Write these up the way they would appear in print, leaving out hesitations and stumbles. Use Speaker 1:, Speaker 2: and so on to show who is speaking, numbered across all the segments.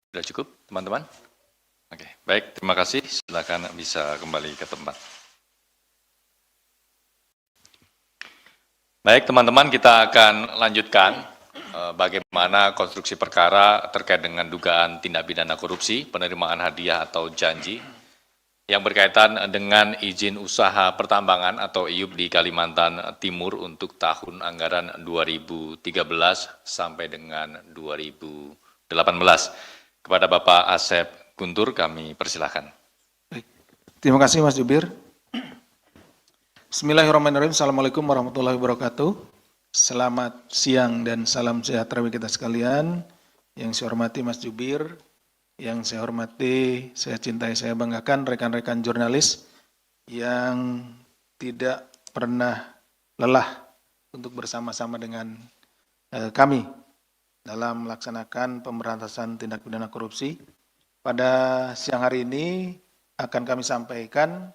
Speaker 1: Sudah cukup, teman-teman? Oke, baik, terima kasih. Silakan bisa kembali ke tempat. Baik, teman-teman, kita akan lanjutkan bagaimana konstruksi perkara terkait dengan dugaan tindak pidana korupsi, penerimaan hadiah atau janji yang berkaitan dengan izin usaha pertambangan atau IUP di Kalimantan Timur untuk tahun anggaran 2013 sampai dengan 2018. Kepada Bapak Asep Guntur, kami persilahkan.
Speaker 2: Terima kasih Mas Jubir. Bismillahirrahmanirrahim. Assalamualaikum warahmatullahi wabarakatuh. Selamat siang dan salam sejahtera bagi kita sekalian. Yang saya hormati Mas Jubir, yang saya hormati, saya cintai, saya banggakan rekan-rekan jurnalis yang tidak pernah lelah untuk bersama-sama dengan kami dalam melaksanakan pemberantasan tindak pidana korupsi. Pada siang hari ini akan kami sampaikan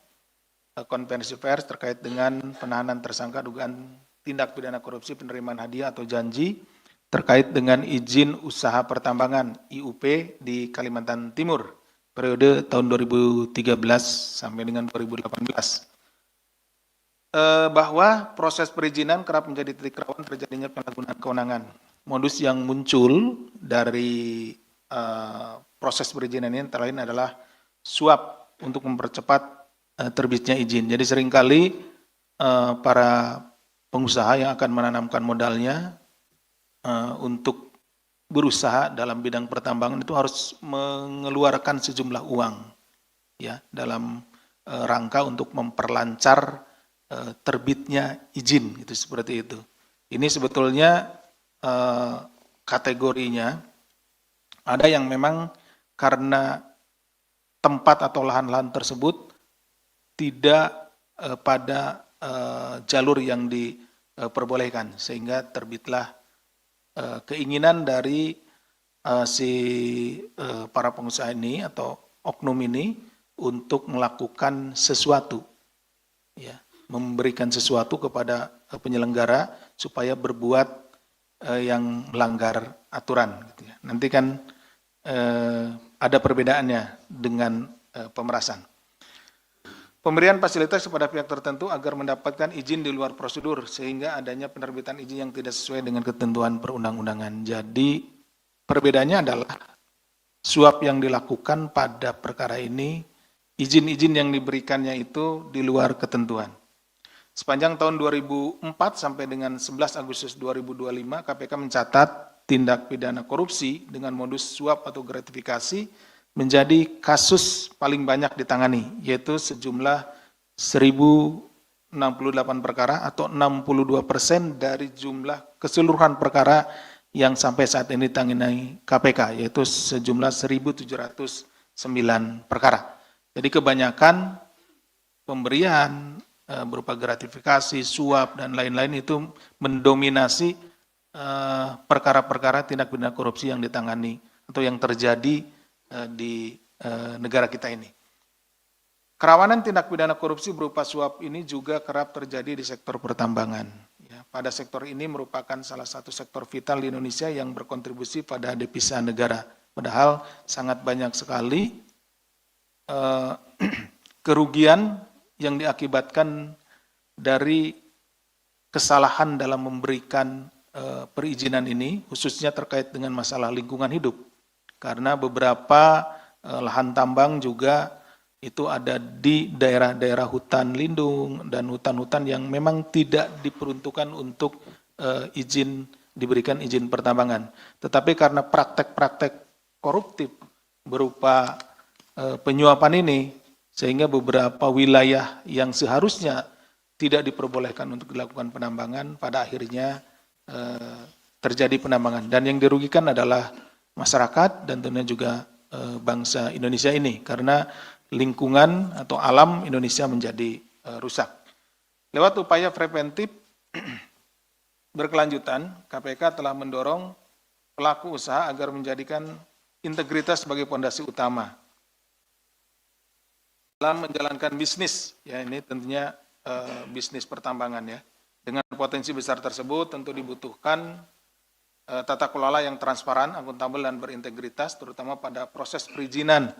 Speaker 2: konferensi pers terkait dengan penahanan tersangka dugaan tindak pidana korupsi penerimaan hadiah atau janji terkait dengan izin usaha pertambangan IUP di Kalimantan Timur periode tahun 2013 sampai dengan 2018. Bahwa proses perizinan kerap menjadi titik rawan terjadinya penyalahgunaan kewenangan. Modus yang muncul dari proses perizinan ini antara lain adalah suap untuk mempercepat terbitnya izin. Jadi seringkali para pengusaha yang akan menanamkan modalnya untuk berusaha dalam bidang pertambangan itu harus mengeluarkan sejumlah uang ya dalam rangka untuk memperlancar terbitnya izin itu seperti itu. Ini sebetulnya kategorinya ada yang memang karena tempat atau lahan-lahan tersebut tidak pada jalur yang diperbolehkan sehingga terbitlah keinginan dari para pengusaha ini atau oknum ini untuk melakukan sesuatu, ya, memberikan sesuatu kepada penyelenggara supaya berbuat yang melanggar aturan. Gitu ya. Nanti kan ada perbedaannya dengan pemerasan. Pemberian fasilitas kepada pihak tertentu agar mendapatkan izin di luar prosedur sehingga adanya penerbitan izin yang tidak sesuai dengan ketentuan perundang-undangan. Jadi perbedaannya adalah suap yang dilakukan pada perkara ini, izin-izin yang diberikannya itu di luar ketentuan. Sepanjang tahun 2004 sampai dengan 11 Agustus 2025, KPK mencatat tindak pidana korupsi dengan modus suap atau gratifikasi menjadi kasus paling banyak ditangani, yaitu sejumlah 1.068 perkara atau 62% dari jumlah keseluruhan perkara yang sampai saat ini ditangani KPK, yaitu sejumlah 1.709 perkara. Jadi kebanyakan pemberian berupa gratifikasi, suap, dan lain-lain itu mendominasi perkara-perkara tindak pidana korupsi yang ditangani atau yang terjadi di negara kita ini. Kerawanan tindak pidana korupsi berupa suap ini juga kerap terjadi di sektor pertambangan. Ya, pada sektor ini merupakan salah satu sektor vital di Indonesia yang berkontribusi pada devisa negara. Padahal sangat banyak sekali kerugian yang diakibatkan dari kesalahan dalam memberikan perizinan ini, khususnya terkait dengan masalah lingkungan hidup. Karena beberapa lahan tambang juga itu ada di daerah-daerah hutan lindung dan hutan-hutan yang memang tidak diperuntukkan untuk diberikan izin pertambangan. Tetapi karena praktek-praktek koruptif berupa penyuapan ini, sehingga beberapa wilayah yang seharusnya tidak diperbolehkan untuk dilakukan penambangan, pada akhirnya terjadi penambangan. Dan yang dirugikan adalah masyarakat dan tentunya juga bangsa Indonesia ini karena lingkungan atau alam Indonesia menjadi rusak. Lewat upaya preventif berkelanjutan, KPK telah mendorong pelaku usaha agar menjadikan integritas sebagai fondasi utama dalam menjalankan bisnis. Ya, ini tentunya bisnis pertambangan ya. Dengan potensi besar tersebut tentu dibutuhkan tata kelola yang transparan, akuntabel, dan berintegritas, terutama pada proses perizinan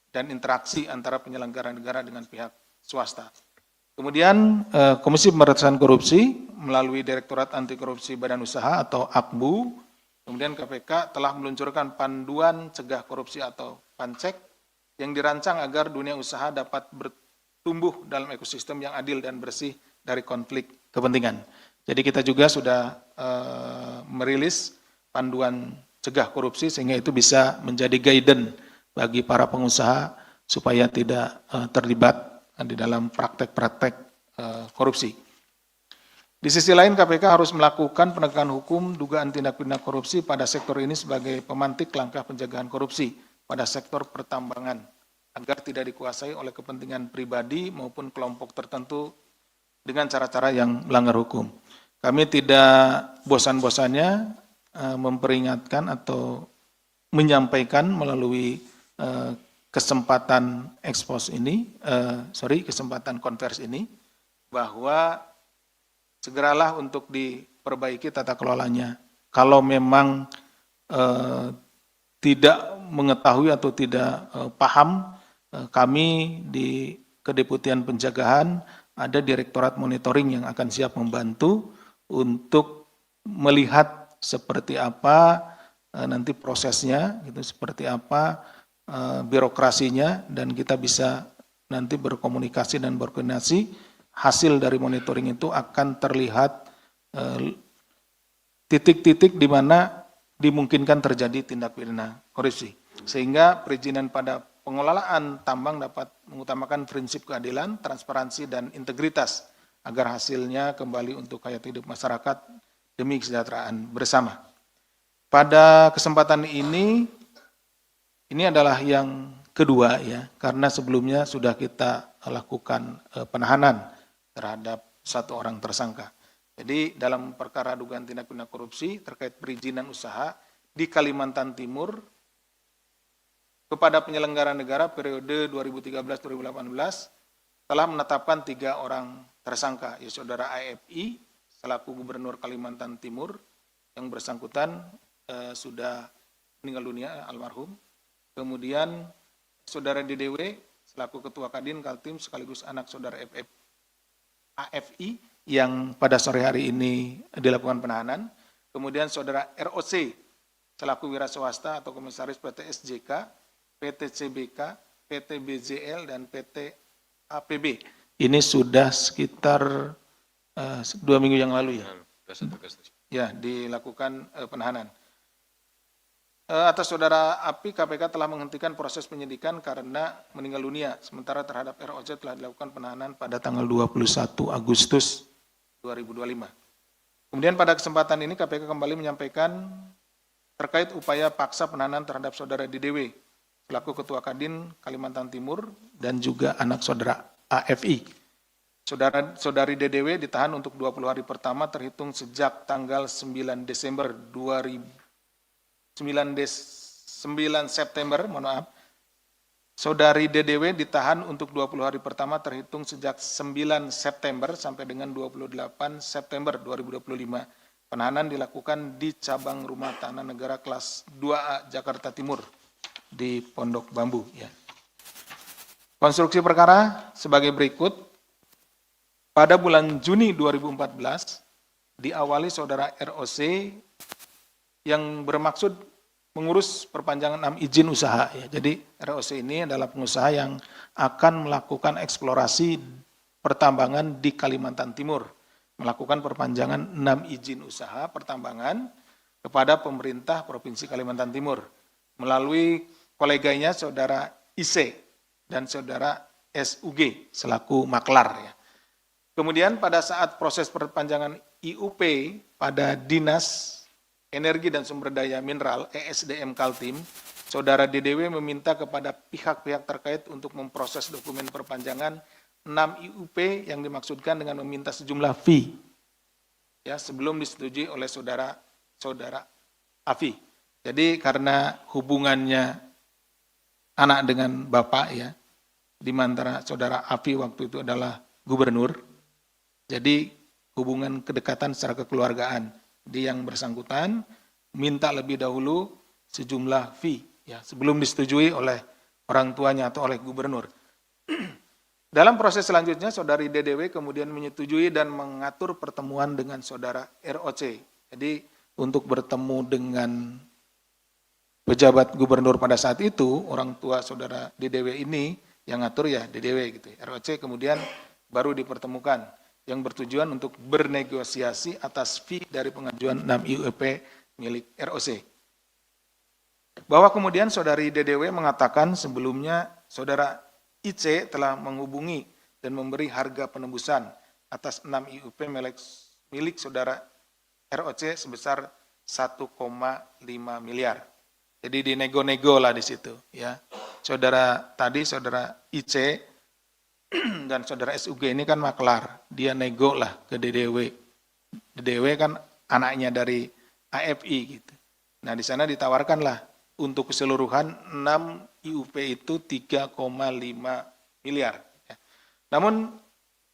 Speaker 2: dan interaksi antara penyelenggara negara dengan pihak swasta. Kemudian Komisi Pemberantasan Korupsi melalui Direktorat Anti Korupsi Badan Usaha atau AKBU, kemudian KPK telah meluncurkan Panduan Cegah Korupsi atau PANCEK yang dirancang agar dunia usaha dapat bertumbuh dalam ekosistem yang adil dan bersih dari konflik kepentingan. Jadi kita juga sudah merilis panduan cegah korupsi sehingga itu bisa menjadi guidance bagi para pengusaha supaya tidak terlibat di dalam praktek-praktek korupsi. Di sisi lain KPK harus melakukan penegakan hukum dugaan tindak pidana korupsi pada sektor ini sebagai pemantik langkah pencegahan korupsi pada sektor pertambangan agar tidak dikuasai oleh kepentingan pribadi maupun kelompok tertentu dengan cara-cara yang melanggar hukum. Kami tidak bosan-bosannya memperingatkan atau menyampaikan melalui kesempatan kesempatan konversi ini, bahwa segeralah untuk diperbaiki tata kelolanya. Kalau memang tidak mengetahui atau tidak paham, kami di Kedeputian Pencegahan ada Direktorat Monitoring yang akan siap membantu untuk melihat seperti apa nanti prosesnya, gitu, seperti apa birokrasinya, dan kita bisa nanti berkomunikasi dan berkoordinasi. Hasil dari monitoring itu akan terlihat titik-titik di mana dimungkinkan terjadi tindak pidana korupsi. Sehingga perizinan pada pengelolaan tambang dapat mengutamakan prinsip keadilan, transparansi, dan integritas agar hasilnya kembali untuk hayat hidup masyarakat demi kesejahteraan bersama. Pada kesempatan ini adalah yang kedua ya, karena sebelumnya sudah kita lakukan penahanan terhadap satu orang tersangka. Jadi dalam perkara dugaan tindak pidana korupsi terkait perizinan usaha di Kalimantan Timur kepada penyelenggara negara periode 2013-2018 telah menetapkan 3 orang tersangka, yaitu Saudara AFI selaku Gubernur Kalimantan Timur, yang bersangkutan sudah meninggal dunia almarhum. Kemudian Saudara DDW selaku Ketua Kadin Kaltim sekaligus anak Saudara AFI yang pada sore hari ini dilakukan penahanan. Kemudian Saudara ROC selaku wira swasta atau komisaris PT SJK, PT CBK, PT BZL, dan PT APB. Ini sudah sekitar 2 minggu yang lalu ya. Ya, dilakukan penahanan. Atas Saudara API, KPK telah menghentikan proses penyidikan karena meninggal dunia. Sementara terhadap ROC telah dilakukan penahanan pada tanggal 21 Agustus 2025. Kemudian pada kesempatan ini KPK kembali menyampaikan terkait upaya paksa penahanan terhadap Saudara DDW selaku Ketua Kadin Kalimantan Timur dan juga anak Saudara AFI. Saudari DDW ditahan untuk 20 hari pertama terhitung sejak tanggal 9 September, Saudari DDW ditahan untuk 20 hari pertama terhitung sejak 9 September sampai dengan 28 September 2025. Penahanan dilakukan di cabang Rumah Tanah Negara kelas 2A Jakarta Timur di Pondok Bambu. Ya. Konstruksi perkara sebagai berikut. Pada bulan Juni 2014 diawali Saudara ROC yang bermaksud mengurus perpanjangan 6 izin usaha. Ya. Jadi ROC ini adalah pengusaha yang akan melakukan eksplorasi pertambangan di Kalimantan Timur, melakukan perpanjangan 6 izin usaha pertambangan kepada pemerintah Provinsi Kalimantan Timur melalui koleganya Saudara IC dan Saudara SUG selaku maklar. Ya. Kemudian pada saat proses perpanjangan IUP pada Dinas Energi dan Sumber Daya Mineral ESDM Kaltim, Saudara DDW meminta kepada pihak-pihak terkait untuk memproses dokumen perpanjangan 6 IUP yang dimaksudkan dengan meminta sejumlah fee ya sebelum disetujui oleh Saudara AFI. Jadi karena hubungannya anak dengan bapak ya, di antara Saudara AFI waktu itu adalah gubernur. Jadi hubungan kedekatan secara kekeluargaan di yang bersangkutan minta lebih dahulu sejumlah fee ya sebelum disetujui oleh orang tuanya atau oleh gubernur. Dalam proses selanjutnya, saudari DDW kemudian menyetujui dan mengatur pertemuan dengan saudara ROC. Jadi untuk bertemu dengan pejabat gubernur pada saat itu, orang tua saudara DDW ini yang ngatur ya DDW gitu. ROC kemudian baru dipertemukan yang bertujuan untuk bernegosiasi atas fee dari pengajuan 6 IUP milik ROC. Bahwa kemudian saudari DDW mengatakan sebelumnya saudara IC telah menghubungi dan memberi harga penembusan atas 6 IUP milik saudara ROC sebesar 1,5 miliar. Jadi dinego-nego lah di situ ya. Saudara IC dan saudara SUG ini kan maklar, dia nego lah ke DDW. DDW kan anaknya dari AFI gitu. Nah di sana ditawarkanlah untuk keseluruhan 6 IUP itu 3,5 miliar. Namun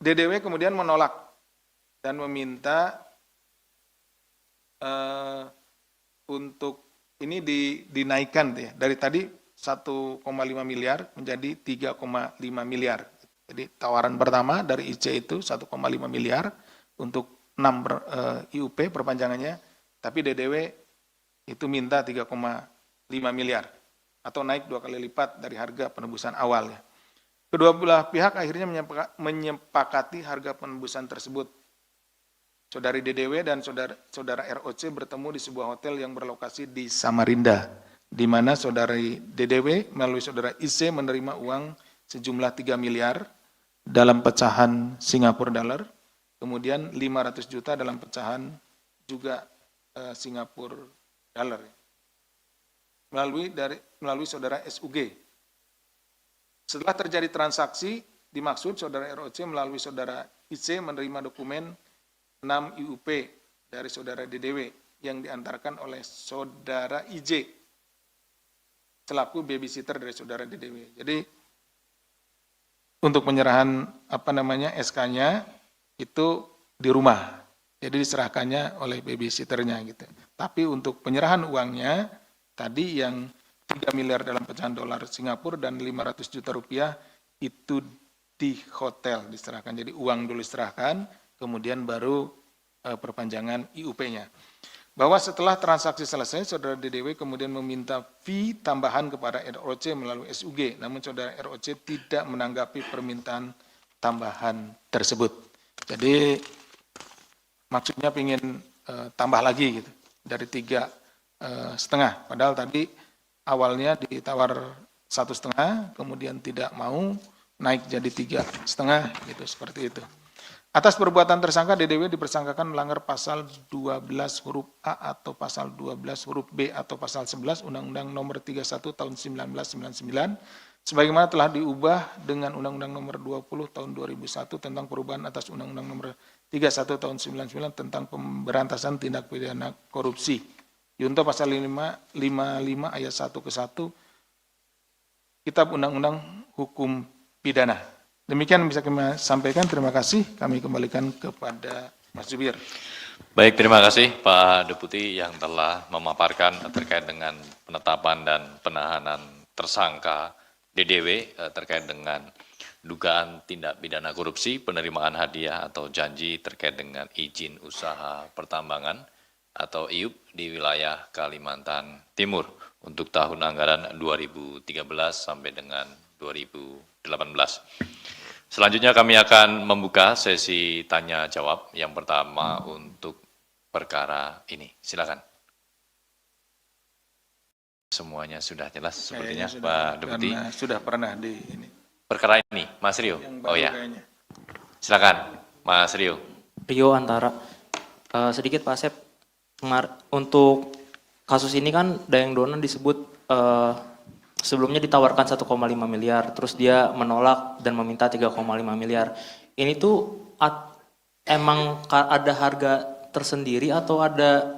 Speaker 2: DDW kemudian menolak dan meminta untuk ini dinaikkan ya, dari tadi 1,5 miliar menjadi 3,5 miliar. Jadi tawaran pertama dari IC itu 1,5 miliar untuk 6 IUP perpanjangannya, tapi DDW itu minta 3,5 miliar atau naik 2 kali lipat dari harga penembusan awal ya. Kedua belah pihak akhirnya menyepakati harga penembusan tersebut. Saudari DDW dan saudara ROC bertemu di sebuah hotel yang berlokasi di Samarinda, di mana saudari DDW melalui saudara IC menerima uang sejumlah 3 miliar dalam pecahan Singapura dollar, kemudian 500 juta dalam pecahan juga Singapura dollar. Melalui saudara SUG. Setelah terjadi transaksi, dimaksud saudara ROC melalui saudara IC menerima dokumen 6 IUP dari saudara DDW yang diantarkan oleh saudara IJ selaku babysitter dari saudara DDW. Jadi untuk penyerahan SK-nya itu di rumah. Jadi diserahkannya oleh babysitternya gitu. Tapi untuk penyerahan uangnya tadi yang 3 miliar dalam pecahan dolar Singapura dan 500 juta rupiah itu di hotel diserahkan. Jadi uang dulu diserahkan, kemudian baru perpanjangan IUP-nya. Bahwa setelah transaksi selesai, saudara DDW kemudian meminta fee tambahan kepada ROC melalui SUG. Namun saudara ROC tidak menanggapi permintaan tambahan tersebut. Jadi maksudnya ingin tambah lagi gitu dari 3,5. Padahal tadi awalnya ditawar 1,5, kemudian tidak mau naik jadi 3,5 gitu seperti itu. Atas perbuatan tersangka DDW dipersangkakan melanggar pasal 12 huruf A atau pasal 12 huruf B atau pasal 11 Undang-Undang Nomor 31 Tahun 1999 sebagaimana telah diubah dengan Undang-Undang Nomor 20 Tahun 2001 tentang perubahan atas Undang-Undang Nomor 31 Tahun 1999 tentang pemberantasan tindak pidana korupsi. Junto pasal 55 ayat 1 ke 1 Kitab Undang-Undang Hukum Pidana. Demikian bisa kami sampaikan. Terima kasih. Kami kembalikan kepada Mas Zubir.
Speaker 1: Baik, terima kasih Pak Deputi yang telah memaparkan terkait dengan penetapan dan penahanan tersangka DDW terkait dengan dugaan tindak pidana korupsi, penerimaan hadiah atau janji terkait dengan izin usaha pertambangan atau IUP di wilayah Kalimantan Timur untuk tahun anggaran 2013 sampai dengan 2018. Selanjutnya kami akan membuka sesi tanya jawab yang pertama untuk perkara ini. Silakan. Semuanya sudah jelas sepertinya Pak Deputi.
Speaker 2: Sudah pernah di ini.
Speaker 1: Perkara ini, Mas Rio. Oh ya.
Speaker 2: Kayaknya.
Speaker 1: Silakan, Mas Rio.
Speaker 3: Rio Antara. Sedikit Pak Asep, untuk kasus ini kan Dayang Dona disebut sebelumnya ditawarkan 1,5 miliar, terus dia menolak dan meminta 3,5 miliar. Ini tuh emang ada harga tersendiri atau ada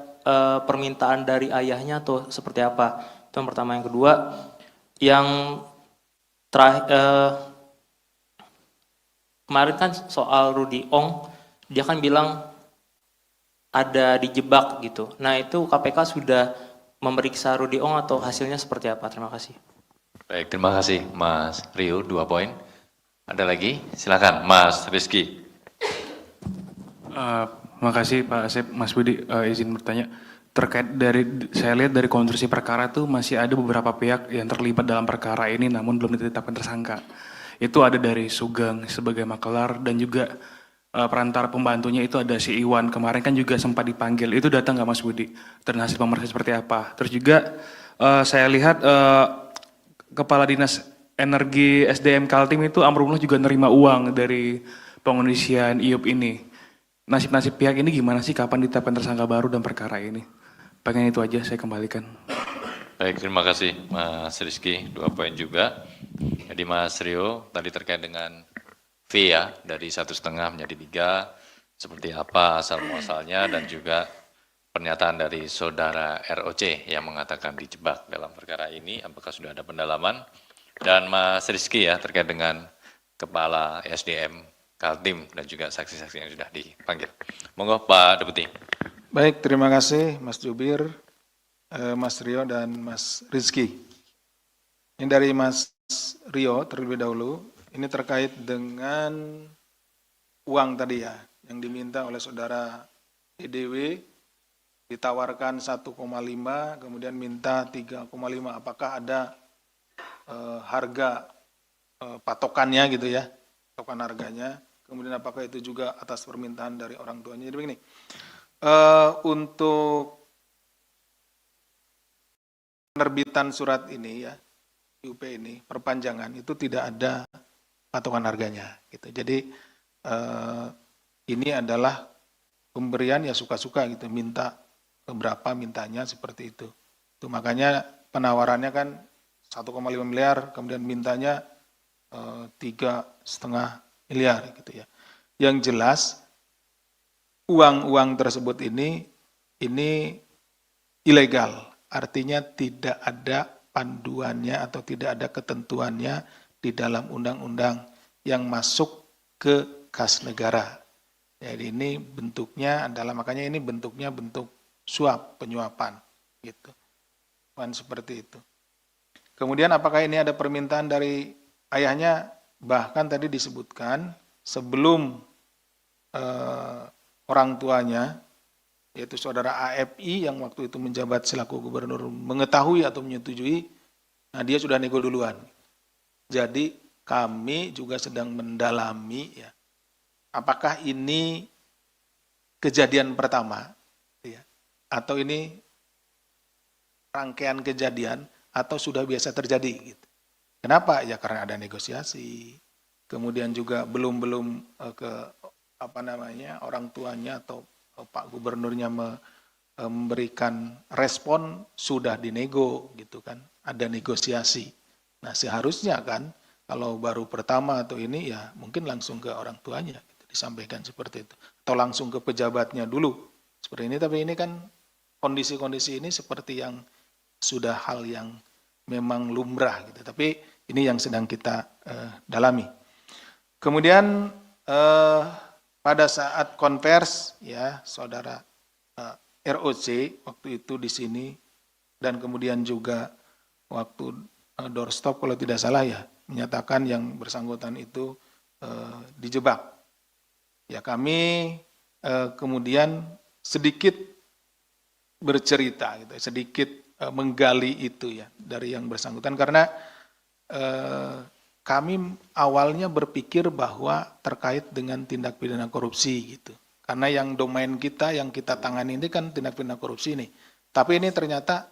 Speaker 3: permintaan dari ayahnya atau seperti apa? Itu yang pertama. Yang kedua, yang kemarin kan soal Rudy Ong, dia kan bilang ada dijebak gitu. Nah itu KPK sudah memeriksa Rudy Ong atau hasilnya seperti apa? Terima kasih.
Speaker 1: Baik, terima kasih Mas Rio, 2 poin. Ada lagi? Silakan Mas Rizky.
Speaker 4: Makasih Pak Asep, Mas Budi, izin bertanya. Terkait dari, saya lihat dari konstruksi perkara itu masih ada beberapa pihak yang terlibat dalam perkara ini namun belum ditetapkan tersangka. Itu ada dari Sugeng sebagai makelar dan juga perantara pembantunya itu ada si Iwan. Kemarin kan juga sempat dipanggil, itu datang nggak Mas Budi? Dan hasil pemeriksaan seperti apa? Terus juga saya lihat Kepala Dinas Energi SDM Kaltim itu Amrullah juga nerima uang dari pengondisian IUP ini. Nasib-nasib pihak ini gimana sih? Kapan ditetapkan tersangka baru dan perkara ini? Pengen itu aja, saya kembalikan.
Speaker 1: Baik, terima kasih Mas Rizky, 2 poin juga. Jadi Mas Rio tadi terkait dengan fee ya, dari 1,5 menjadi 3, seperti apa asal muasalnya dan juga pernyataan dari saudara ROC yang mengatakan dijebak dalam perkara ini, apakah sudah ada pendalaman? Dan Mas Rizky ya terkait dengan Kepala SDM Kaltim dan juga saksi-saksi yang sudah dipanggil. Monggo Pak Deputi.
Speaker 2: Baik, terima kasih Mas Jubir, Mas Rio, dan Mas Rizky. Ini dari Mas Rio terlebih dahulu, ini terkait dengan uang tadi ya, yang diminta oleh saudara EDW, ditawarkan 1,5, kemudian minta 3,5. Apakah ada harga patokannya gitu ya, patokan harganya, kemudian apakah itu juga atas permintaan dari orang tuanya. Jadi begini, untuk penerbitan surat ini ya, IUP ini, perpanjangan itu tidak ada patokan harganya gitu. Jadi ini adalah pemberian ya suka-suka gitu, minta berapa mintanya seperti itu. Itu makanya penawarannya kan 1,5 miliar, kemudian mintanya 3,5 miliar gitu ya. Yang jelas uang-uang tersebut ini ilegal, artinya tidak ada panduannya atau tidak ada ketentuannya di dalam undang-undang yang masuk ke kas negara. Jadi ini bentuknya adalah, makanya ini bentuknya bentuk suap, penyuapan gitu. Kan seperti itu. Kemudian apakah ini ada permintaan dari ayahnya? Bahkan tadi disebutkan sebelum orang tuanya, yaitu saudara AFI yang waktu itu menjabat selaku gubernur mengetahui atau menyetujui, nah dia sudah nego duluan. Jadi kami juga sedang mendalami ya, apakah ini kejadian pertama ya, atau ini rangkaian kejadian atau sudah biasa terjadi gitu. Kenapa? Ya karena ada negosiasi, kemudian juga belum ke orang tuanya atau Pak Gubernurnya memberikan respon, sudah dinego gitu kan, ada negosiasi. Nah seharusnya kan kalau baru pertama atau ini ya mungkin langsung ke orang tuanya gitu, disampaikan seperti itu, atau langsung ke pejabatnya dulu seperti ini. Tapi ini kan kondisi-kondisi ini seperti yang sudah hal yang memang lumrah gitu. Tapi ini yang sedang kita dalami. Kemudian pada saat konvers ya saudara ROC waktu itu di sini, dan kemudian juga waktu doorstop kalau tidak salah ya, menyatakan yang bersangkutan itu dijebak. Ya kami kemudian sedikit bercerita gitu, sedikit menggali itu ya dari yang bersangkutan, karena kami awalnya berpikir bahwa terkait dengan tindak pidana korupsi gitu. Karena yang domain kita, yang kita tangani ini kan tindak pidana korupsi nih. Tapi ini ternyata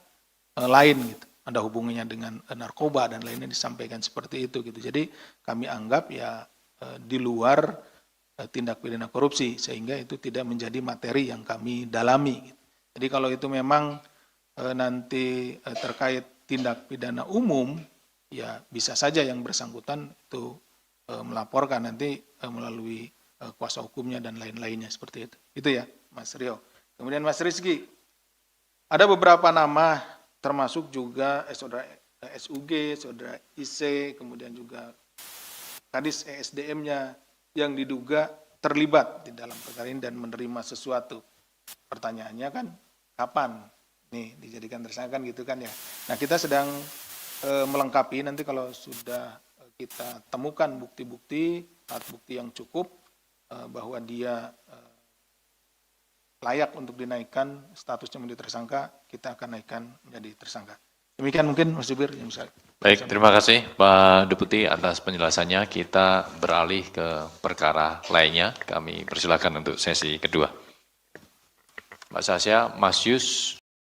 Speaker 2: lain gitu. Ada hubungannya dengan narkoba dan lainnya, disampaikan seperti itu gitu. Jadi kami anggap ya di luar tindak pidana korupsi, sehingga itu tidak menjadi materi yang kami dalami gitu. Jadi kalau itu memang nanti terkait tindak pidana umum, ya bisa saja yang bersangkutan itu melaporkan nanti melalui kuasa hukumnya dan lain-lainnya seperti itu. Itu ya Mas Rio. Kemudian Mas Rizky, ada beberapa nama termasuk juga saudara SUG, saudara IC, kemudian juga Kadis ESDM-nya yang diduga terlibat di dalam perkara ini dan menerima sesuatu. pertanyaannya kan kapan nih dijadikan tersangka kan gitu kan ya. Nah kita sedang melengkapi nanti kalau sudah kita temukan bukti-bukti, alat bukti yang cukup bahwa dia layak untuk dinaikkan statusnya menjadi tersangka, kita akan naikkan menjadi tersangka. Demikian mungkin Mas Jubir yang bisa.
Speaker 1: Baik, terima kasih Pak Deputi atas penjelasannya. Kita beralih ke perkara lainnya. Kami persilakan untuk sesi kedua. Mbak Sasya, Mas Yus,